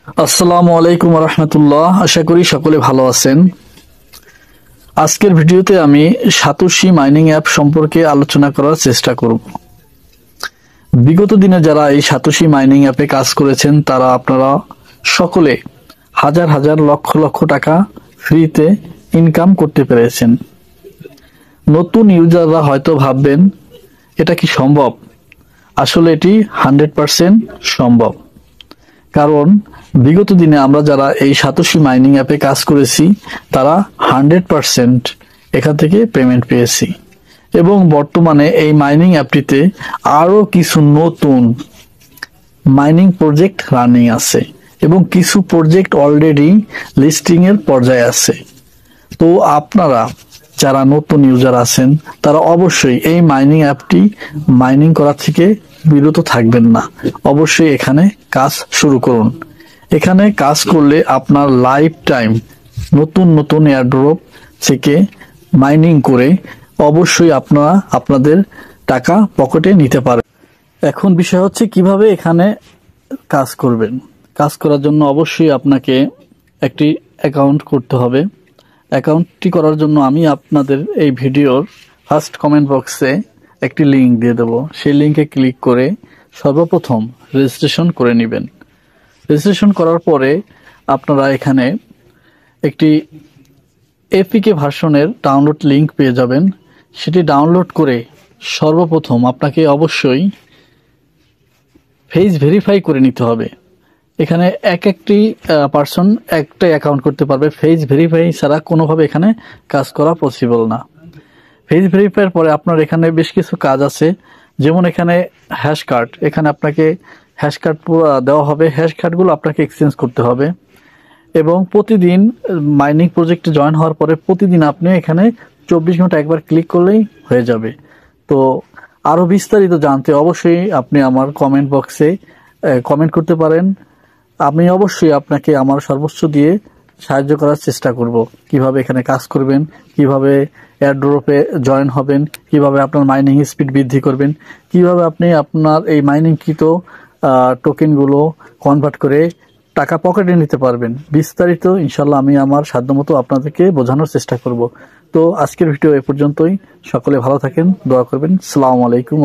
আসসালামু আলাইকুম রহমতুল্লাহ। আশা করি সকলে ভালো আছেন। আজকের ভিডিওতে আমি সাতোশি মাইনিং অ্যাপ সম্পর্কে আলোচনা করার চেষ্টা করব। বিগত দিনে যারা এই সাতোশি মাইনিং অ্যাপে কাজ করেছেন তারা আপনারা সকলে হাজার হাজার লক্ষ লক্ষ টাকা ফ্রিতে ইনকাম করতে পেরেছেন। নতুন ইউজাররা হয়তো ভাববেন এটা কি সম্ভব? আসলে এটি 100% সম্ভব। কারণ বিগত দিনে আমরা যারা এই সাতোশি মাইনিং অ্যাপে কাজ করেছি তারা 100% এখান থেকে পেমেন্ট পেয়েছি এবং বর্তমানে এই মাইনিং অ্যাপটিতে আরো কিছু নতুন মাইনিং প্রজেক্ট রানিং আছে এবং কিছু প্রজেক্ট অলরেডি লিস্টিং এর পর্যায়ে আছে। তো আপনারা যারা নতুন ইউজার আছেন তারা অবশ্যই এই মাইনিং অ্যাপটি মাইনিং করা থেকে বিরত থাকবেন না। অবশ্যই এখানে কাজ শুরু করুন। এখানে কাজ করলে আপনার লাইফ টাইম নতুন নতুন এয়ারড্রপ থেকে মাইনিং করে অবশ্যই আপনারা আপনাদের টাকা পকেটে নিতে পারেন। এখন বিষয় হচ্ছে কিভাবে এখানে কাজ করবেন। কাজ করার জন্য অবশ্যই আপনাকে একটি অ্যাকাউন্ট করতে হবে। অ্যাকাউন্টটি করার জন্য আমি আপনাদের এই ভিডিওর ফার্স্ট কমেন্ট বক্সে একটি লিংক দিয়ে দেব। সেই লিংকে ক্লিক করে সর্বপ্রথম রেজিস্ট্রেশন করে নেবেন। রেজিস্ট্রেশন করার পরে আপনারা এখানে একটি এপিকে ভার্সনের ডাউনলোড লিংক পেয়ে যাবেন। সেটি ডাউনলোড করে সর্বপ্রথম আপনাকে অবশ্যই ফেস ভেরিফাই করে নিতে হবে। এখানে একটি পার্সন একটা অ্যাকাউন্ট করতে পারবে। ফেস ভেরিফাই ছাড়া কোনোভাবে এখানে কাজ করা পসিবল না। ফেস ভেরিফাইয়ের পরে আপনার এখানে বেশ কিছু কাজ আছে, যেমন এখানে হ্যাশ কার্ড। এখানে আপনাকে হ্যাশ কার্ড দেওয়া হবে। হ্যাশ কার্ডগুলো আপনাকে এক্সচেঞ্জ করতে হবে এবং প্রতিদিন মাইনিং প্রজেক্টে জয়েন হওয়ার পরে প্রতিদিন আপনি এখানে 24 ঘন্টা একবার ক্লিক করলেই হয়ে যাবে। তো আরও বিস্তারিত জানতে অবশ্যই আপনি আমার কমেন্ট বক্সে কমেন্ট করতে পারেন। আমি অবশ্যই আপনাকে আমার সর্বোচ্চ দিয়ে সাহায্য করার চেষ্টা করব। কিভাবে এখানে কাজ করবেন, কিভাবে এয়ারড্রপে জয়েন হবেন, কিভাবে আপনার মাইনিং স্পিড বৃদ্ধি করবেন, কিভাবে আপনি আপনার এই মাইনিংকৃত টোকেনগুলো কনভার্ট করে টাকা পকেটে নিতে পারবেন। বিস্তারিত ইনশাল্লাহ আমি আমার সাধ্যমতো আপনাদেরকে বোঝানোর চেষ্টা করব। তো আজকের ভিডিও এ পর্যন্তই। সকলে ভালো থাকেন, দোয়া করবেন। আসসালামু আলাইকুম।